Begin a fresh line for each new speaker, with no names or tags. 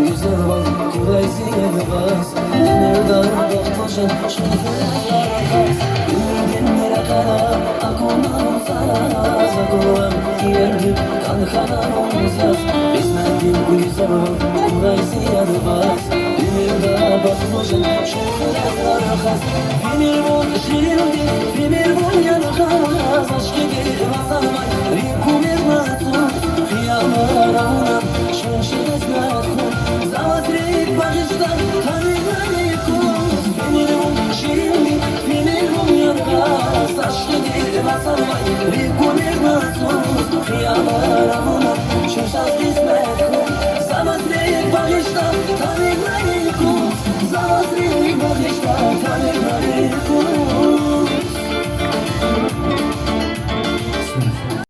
güzel var kurayzi yelvaz Nereden bakmışım şunlara kaz Ümidinlere kara akuna uzaz Akullam yerdim kankana omuzaz Bizmendin güzel var kurayzi yelvaz Nereden bakmışım şunlara kaz Finir bol şirindim finir bol yelvaz Aşkı gelir vasamay rikumir matun Kıyamara unan şunşides nakun Zavazreyip bağıştan tanımayıkum Finir bol şirindim finir bol yelvaz Aşkı gelir vasamay